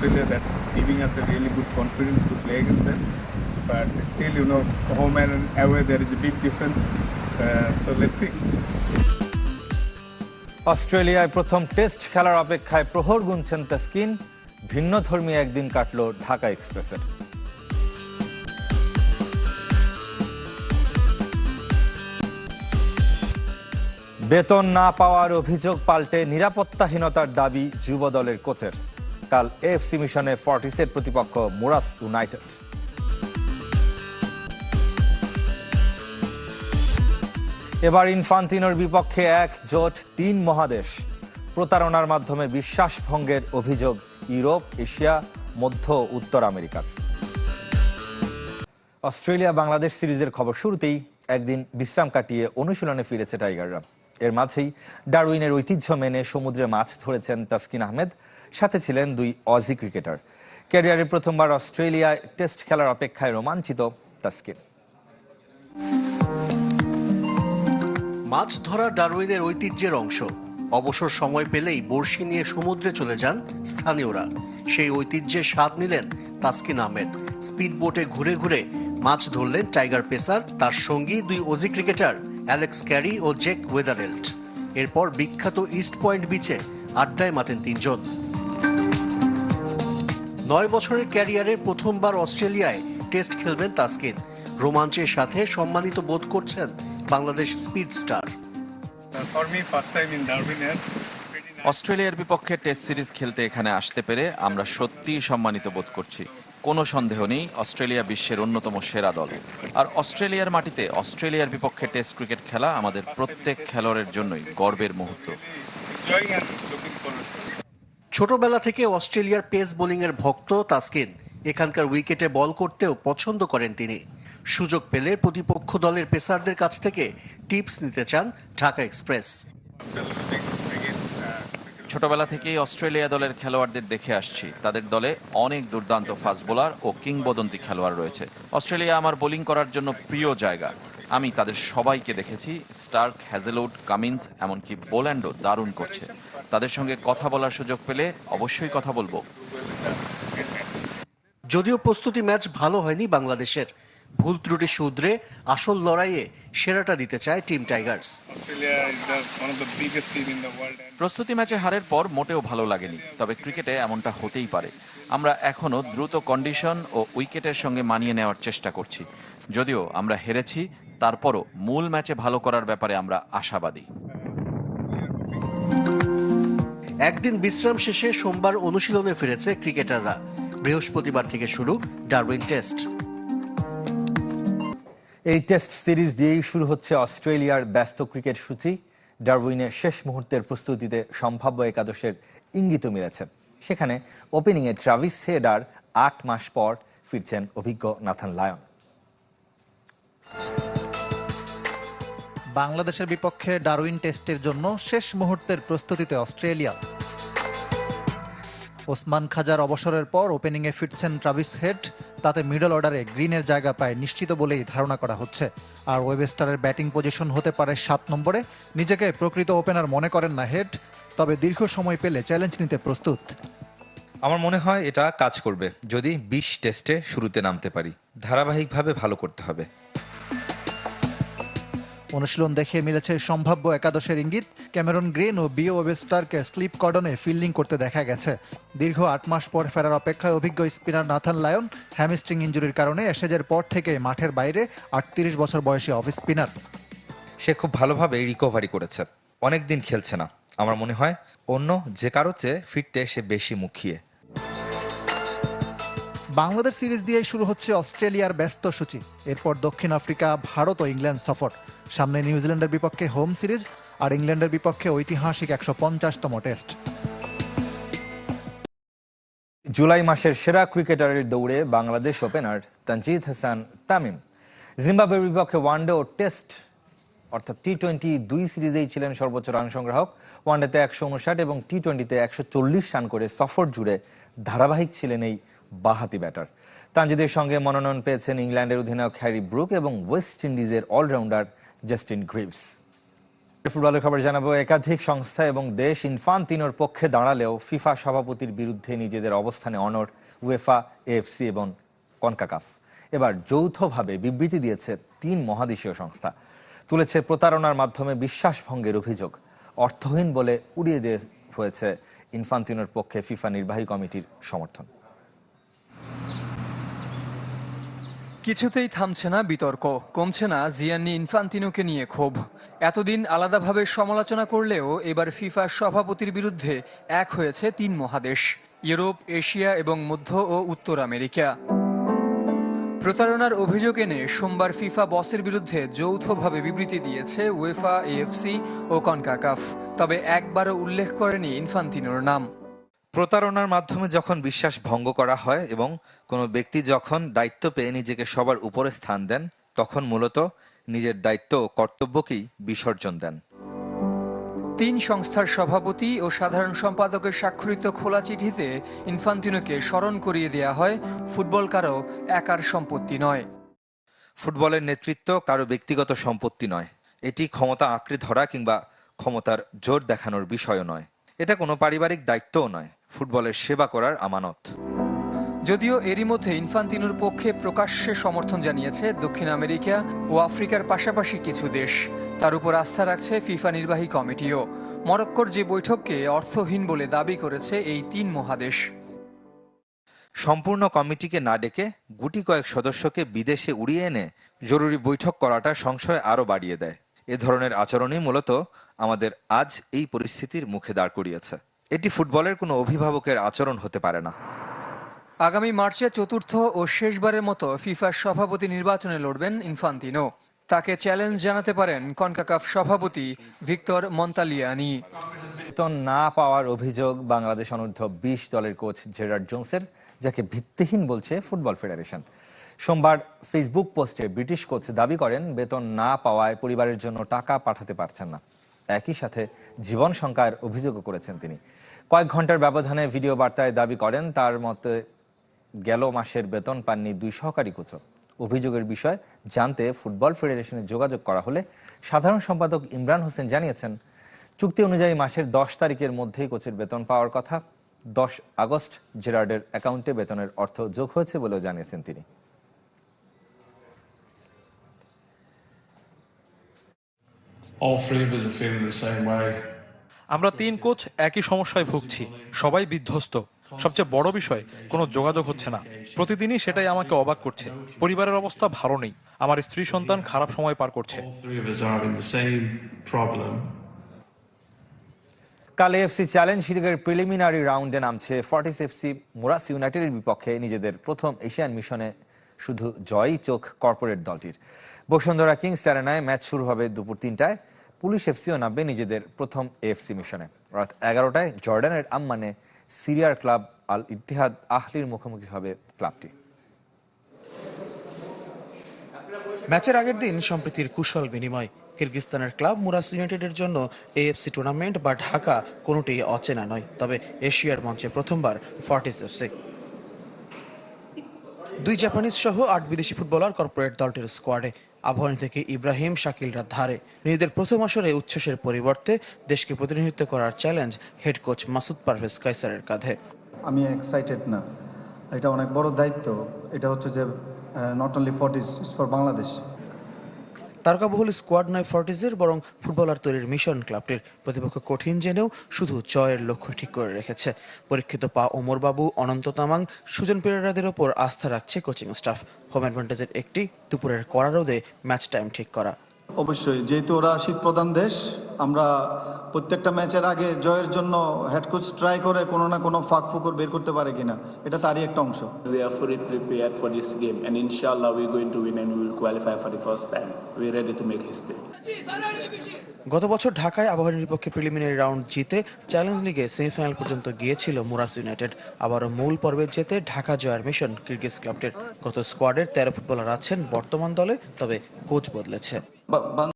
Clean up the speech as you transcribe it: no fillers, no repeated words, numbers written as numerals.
Australia that giving us a really good confidence to play against them. But still, home and away there is a big difference. So let's see. অস্ট্রেলিয়ায় প্রথম test খেলার অপেক্ষায় প্রহর গুনছেন তাসকিন। ভিন্নধর্মী একদিন কাটল ঢাকা এক্সপ্রেসের। বেতন না পাওয়ার অভিযোগ পাল্টে নিরাপত্তাহীনতার দাবি যুব দলের কোচের। কাল এএফসি মিশনে ফর্টিসের প্রতিপক্ষ মুরাস ইউনাইটেড। এবার ইনফান্তিনোর বিপক্ষে একজোট ৩ মহাদেশ। প্রতারণার মাধ্যমে বিশ্বাস ভঙ্গের অভিযোগ ইউরোপ, এশিয়া, মধ্য উত্তর আমেরিকার। অস্ট্রেলিয়া বাংলাদেশ সিরিজের খবর শুরুতেই একদিন বিশ্রাম কাটিয়ে অনুশীলনে ফিরেছে টাইগাররা। এর মাঝেই ডারউইনের ঐতিহ্য মেনে সমুদ্রে মাছ ধরেছেন তাসকিন আহমেদ, সাথে ছিলেন 2 অজি ক্রিকেটার। ক্যারিয়ারে প্রথমবার অস্ট্রেলিয়ায় টেস্ট খেলার অপেক্ষায় রোমাঞ্চিত তাসকিন। মাছ ধরা ডারউইনের ঐতিহ্যের অংশ। অবসর সময় পেলেই বড়শি নিয়ে সমুদ্রে চলে যান স্থানীয়রা। সেই ঐতিহ্যের স্বাদ নিলেন তাসকিন আহমেদ। স্পিড বোটে ঘুরে ঘুরে মাছ ধরলেন টাইগার পেসার, তার সঙ্গী 2 অজি ক্রিকেটার অ্যালেক্স ক্যারি ও জেক ওয়েদারেল্ট। এরপর বিখ্যাত ইস্ট পয়েন্ট বিচে আড্ডায় মাতেন 3 জন। 9 বছরের ক্যারিয়ারে প্রথমবার অস্ট্রেলিয়ায় টেস্ট খেলবেন তাসকিন। রোমাঞ্চের সাথে সম্মানিত বোধ করছেন বাংলাদেশ স্পিড স্টার। অস্ট্রেলিয়ার বিপক্ষে টেস্ট সিরিজ খেলতে এখানে আসতে পেরে আমরা সত্যিই সম্মানিত বোধ করছি। কোনো সন্দেহ নেই, অস্ট্রেলিয়া বিশ্বের অন্যতম সেরা দল। আর অস্ট্রেলিয়ার মাটিতে অস্ট্রেলিয়ার বিপক্ষে টেস্ট ক্রিকেট খেলা আমাদের প্রত্যেক খেলোয়াড়ের জন্যই গর্বের মুহূর্ত। ছোটবেলা থেকে অস্ট্রেলিয়ার পেস বোলিংয়ের ভক্ত তাসকিন। এখানকার উইকেটে বল করতেও পছন্দ করেন তিনি। সুযোগ পেলে প্রতিপক্ষ দলের পেসারদের কাছ থেকে টিপস নিতে চান ঢাকা এক্সপ্রেস। ছোটবেলা থেকেই অস্ট্রেলিয়া দলের খেলোয়াড়দের দেখে আসছি। তাদের দলে অনেক দুর্দান্ত ফাস্ট বোলার ও কিংবদন্তি খেলোয়াড় রয়েছে। অস্ট্রেলিয়া আমার বোলিং করার জন্য প্রিয় জায়গা। আমি তাদের সবাইকে দেখেছি। স্টার্ক, হ্যাজেলউড, কামিন্স, এমনকি বোল্যান্ডও দারুণ করছে। তাদের সঙ্গে কথা বলার সুযোগ পেলে অবশ্যই কথা বলবো। যদিও প্রস্তুতি ম্যাচ ভালো হয়নি বাংলাদেশের, ভুল ত্রুটি শুধরে আসল লড়াইয়ে সেরাটা দিতে চায় টিম টাইগার্স। প্রস্তুতি ম্যাচে হারের পর মোটেও ভালো লাগেনি, তবে ক্রিকেটে এমনটা হতেই পারে। আমরা এখনো দ্রুত কন্ডিশন ও উইকেটের সঙ্গে মানিয়ে নেওয়ার চেষ্টা করছি। যদিও আমরা হেরেছি, তারপরও মূল ম্যাচে ভালো করার ব্যাপারে আমরা আশাবাদী। একদিন বিশ্রাম শেষে সোমবার অনুশীলনে ফিরেছে ক্রিকেটাররা। বৃহস্পতিবার থেকে শুরু ডারউইন টেস্ট। এই টেস্ট সিরিজ দিয়েই শুরু হচ্ছে অস্ট্রেলিয়ার ব্যস্ত ক্রিকেট সূচি। ডারউইনের শেষ মুহূর্তের প্রস্তুতিতে সম্ভাব্য একাদশের ইঙ্গিত মিলেছে। সেখানে ওপেনিংয়ে ট্রাভিস হেড আর 8 মাস পর ফিরছেন অভিজ্ঞ নাথান লায়ন। বাংলাদেশের বিপক্ষে ডারউইন টেস্টের জন্য শেষ মুহূর্তের প্রস্তুতিতে অস্ট্রেলিয়া। ওসমান খাজার অবসরের পর ওপেনিংয়ে ফিরছেন ট্রাভিস হেড। তাতে মিডল অর্ডারে গ্রিনের জায়গা প্রায় নিশ্চিত বলেই ধারণা করা হচ্ছে। আর ওয়েবস্টারের ব্যাটিং পজিশন হতে পারে 7 নম্বরে। নিজেকে প্রকৃত ওপেনার মনে করেন না হেড, তবে দীর্ঘ সময় পেলে চ্যালেঞ্জ নিতে প্রস্তুত। আমার মনে হয় এটা কাজ করবে যদি 20 টেস্টে শুরুতে নামতে পারি। ধারাবাহিকভাবে ভালো করতে হবে। অনুশীলন দেখে মিলেছে সম্ভাব্য একাদশের ইঙ্গিত। ক্যামেরন গ্রিন ও বিও ওয়েবস্টারকে স্লিপ কর্ডনে ফিল্ডিং করতে দেখা গেছে। দীর্ঘ 8 মাস পর ফেরার অপেক্ষায় অভিজ্ঞ স্পিনার নাথান লায়ন হ্যামস্ট্রিং ইনজুরির কারণে অ্যাশেজের পর থেকে মাঠের বাইরে। 38 বছর বয়সী অফ স্পিনার। সে খুব ভালোভাবে রিকভারি করেছে, অনেকদিন খেলছে না। আমার মনে হয় অন্য যে কারো চেয়ে ফিরতে সে বেশি মুখিয়ে। বাংলাদেশ সিরিজ দিয়েই শুরু হচ্ছে অস্ট্রেলিয়ার ব্যস্ত সূচি। এরপর দক্ষিণ আফ্রিকা, ভারত ও ইংল্যান্ড সফর। সামনে নিউজিল্যান্ডের বিপক্ষে হোম সিরিজ আর ইংল্যান্ডের বিপক্ষে ঐতিহাসিক 150তম টেস্ট। জুলাই মাসের সেরা ক্রিকেটারের দৌড়ে বাংলাদেশ ওপেনার তানজিদ হাসান তামিম। জিম্বাবুয়ের বিপক্ষে ওয়ানডে ও টেস্ট অর্থাৎ টি-20 2 সিরিজেই ছিলেন সর্বোচ্চ রান সংগ্রাহক। ওয়ানডেতে 159 এবং টি-20তে 140 রান করে সফর জুড়ে ধারাবাহিক ছিলেন এই বাঁহাতি ব্যাটার। তানজিদের সঙ্গে মনোনয়ন পেয়েছেন ইংল্যান্ডের অধিনায়ক হ্যারি ব্রুক এবং ওয়েস্ট ইন্ডিজের অলরাউন্ডার জাস্টিন গ্রিভস। ফুটবলের খবর জানাবো। একাধিক সংস্থা এবং দেশ ইনফান্তিনোর পক্ষে দাঁড়ালেও ফিফা সভাপতির বিরুদ্ধে নিজেদের অবস্থানে অনড় উয়েফা, এএফসি এবং কনকাকাফ। এবার যৌথভাবে বিবৃতি দিয়েছে 3 মহাদেশীয় সংস্থা। তুলেছে প্রতারণার মাধ্যমে বিশ্বাস ভঙ্গের অভিযোগ। অর্থহীন বলে উড়িয়ে দেওয়া হয়েছে ইনফান্তিনোর পক্ষে ফিফা নির্বাহী কমিটির সমর্থন। কিছুতেই থামছে না বিতর্ক, কমছে না জিয়ান্নি ইনফান্তিনোকে নিয়ে ক্ষোভ। এতদিন আলাদাভাবে সমালোচনা করলেও এবার ফিফা সভাপতির বিরুদ্ধে এক হয়েছে 3 মহাদেশ, ইউরোপ, এশিয়া এবং মধ্য ও উত্তর আমেরিকা। প্রতারণার অভিযোগ এনে সোমবার ফিফা বসের বিরুদ্ধে যৌথভাবে বিবৃতি দিয়েছে উয়েফা, এএফসি ও কনকাকাফ। তবে একবারও উল্লেখ করেনি ইনফান্তিনোর নাম। প্রতারণার মাধ্যমে যখন বিশ্বাস ভঙ্গ করা হয় এবং কোনো ব্যক্তি যখন দায়িত্ব পেয়ে নিজেকে সবার উপরে স্থান দেন, তখন মূলত নিজের দায়িত্ব ও কর্তব্যকেই বিসর্জন দেন। 3 সংস্থার সভাপতি ও সাধারণ সম্পাদকের স্বাক্ষরিত খোলা চিঠিতে ইনফান্তিনোকে স্মরণ করিয়ে দেয়া হয় ফুটবল কারো একার সম্পত্তি নয়। ফুটবলের নেতৃত্ব কারো ব্যক্তিগত সম্পত্তি নয়। এটি ক্ষমতা আঁকড়ে ধরা কিংবা ক্ষমতার জোর দেখানোর বিষয়ও নয়। এটা কোনো পারিবারিক দায়িত্বও নয়, ফুটবলের সেবা করার আমানত। যদিও এরই মধ্যে ইনফান্তিনোর পক্ষে প্রকাশ্যে সমর্থন জানিয়েছে দক্ষিণ আমেরিকা ও আফ্রিকার পাশাপাশি কিছু দেশ। তার উপর আস্থা রাখছে ফিফা নির্বাহী কমিটিও। মরক্কোর যে বৈঠককে অর্থহীন বলে দাবি করেছে এই 3 মহাদেশ। সম্পূর্ণ কমিটিকে না ডেকে গুটি কয়েক সদস্যকে বিদেশে উড়িয়ে এনে জরুরি বৈঠক করাটা সংশয় আরও বাড়িয়ে দেয়। এ ধরনের আচরণই মূলত আমাদের আজ এই পরিস্থিতির মুখে দাঁড় করিয়েছে। এটি ফুটবলের কোনো অভিভাবকের আচরণ হতে পারে না। আগামী মার্চে 4র্থ ও শেষবারের মতো ফিফার সভাপতি নির্বাচনে লড়বেন ইনফান্তিনো। তাকে চ্যালেঞ্জ জানাতে পারেন কনকাকাফ সভাপতি ভিক্তর মন্তালিয়ানি। বেতন না পাওয়ার অভিযোগ বাংলাদেশ অনূর্ধ্ব 20 দলের কোচ জেরার্ড জোন্সের, যাকে ভিত্তিহীন বলছে ফুটবল ফেডারেশন। সোমবার ফেসবুক পোস্টে ব্রিটিশ কোচ দাবি করেন বেতন না পাওয়ায় পরিবারের জন্য টাকা পাঠাতে পারছেন না। একই সাথে জীবন সংকটের অভিযোগও করেছেন তিনি। কয়েক ঘন্টার ব্যবধানে ভিডিও বার্তায় দাবি করেন তার মতে গেল মাসের বেতন পাননি 2 সহকারী কোচ। অভিযোগের বিষয় জানতে ফুটবল ফেডারেশনে যোগাযোগ করা হলে সাধারণ সম্পাদক ইমরান হোসেন জানিয়েছেন, চুক্তি অনুযায়ী মাসের 10 তারিখের মধ্যেই কোচের বেতন পাওয়ার কথা। 10 আগস্ট জেরার্ডের অ্যাকাউন্টে বেতনের অর্থ যোগ হয়েছে বলেও জানিয়েছেন তিনি। আমরা 3 কোচ একই সমস্যায় ভুগছি, সবাই বিধ্বস্ত। সবচেয়ে বড় বিষয়, কোনো যোগাযোগ হচ্ছে না। প্রতিদিনই সেটাই আমাকে অবাক করছে। পরিবারের অবস্থা ভালো নেই, আমার স্ত্রী সন্তান খারাপ সময় পার করছে। কাল এএফসি চ্যালেঞ্জ লিগের প্রিলিমিনারি রাউন্ডে নামছে ফর্টিস এফসি। মুরাস ইউনাইটেডের বিপক্ষে নিজেদের প্রথম এশিয়ান মিশনে শুধু জয়ই চোখ কর্পোরেট দলটির। বসুন্ধরা কিংস অ্যারেনায় ম্যাচ শুরু হবে দুপুর 3টায়। পুলিশ এফসিও নামবে নিজেদের প্রথম এএফসি মিশনে। রাত 11টায় জর্ডানের আম্মানে সিরিয়ার ক্লাব আল ইত্তিহাদ আহলির মুখোমুখি হবে ক্লাবটি। ম্যাচের আগের দিন সম্প্রীতির কুশল বিনিময়। কিরগিজস্তানের ক্লাব মুরাস ইউনাইটেডের জন্য এএফসি টুর্নামেন্ট বা ঢাকা কোনোটিই অচেনা নয়। তবে এশিয়ার মঞ্চে প্রথমবার ফর্টিস এফসি। 2 জাপানিজ সহ 8 বিদেশি ফুটবলার কর্পোরেট দলটির স্কোয়াডে। আবাহনী থেকে ইব্রাহিম, শাকিলরা ধারে। নিজেদের প্রথম আসরে উচ্ছ্বাসের পরিবর্তে দেশকে প্রতিনিধিত্ব করার challenge head coach Masud Parvez কায়সারের কাঁধে। আমি এক্সাইটেড না, এটা অনেক বড় দায়িত্ব। এটা হচ্ছে যে not only Fortis, it's for Bangladesh. তারকাবহুল স্কোয়াড নয় ফর্টিসের, বরং ফুটবলার তৈরির মিশন ক্লাবটির। প্রতিপক্ষ কঠিন জেনেও শুধু জয়ের লক্ষ্য ঠিক করে রেখেছে। পরীক্ষিত পা ওমর বাবু, অনন্ত তামাং, সুজন পেরেরাদের ওপর আস্থা রাখছে কোচিং স্টাফ। হোম অ্যাডভান্টেজের একটি, দুপুরের কড়া রোদে ম্যাচ টাইম ঠিক করা। অবশ্যই, যেহেতু ওরা শীত প্রধান দেশ, আমরা প্রত্যেকটা ম্যাচের আগে জয়ের জন্য হেড কোচ ট্রাই করে কোনো না কোনো ফাঁক ফুকর বের করতে পারে কিনা, এটা তারই একটা অংশ। We are fully prepared for this game and inshallah we're going to win and we will qualify for the first time. We're ready to make history. গত বছর ঢাকায় আবাহনীর বিপক্ষে প্রিলিমিনারি রাউন্ড জিতে চ্যালেঞ্জ লিগে সেমিফাইনাল পর্যন্ত গিয়েছিল মুরাস ইউনাইটেড। আবারও মূল পর্বে যেতে ঢাকা জয়ের মিশন কিরগিজ ক্লাবটির। গত স্কোয়াডের 13 ফুটবলার আছেন বর্তমান দলে, তবে কোচ বদলেছে।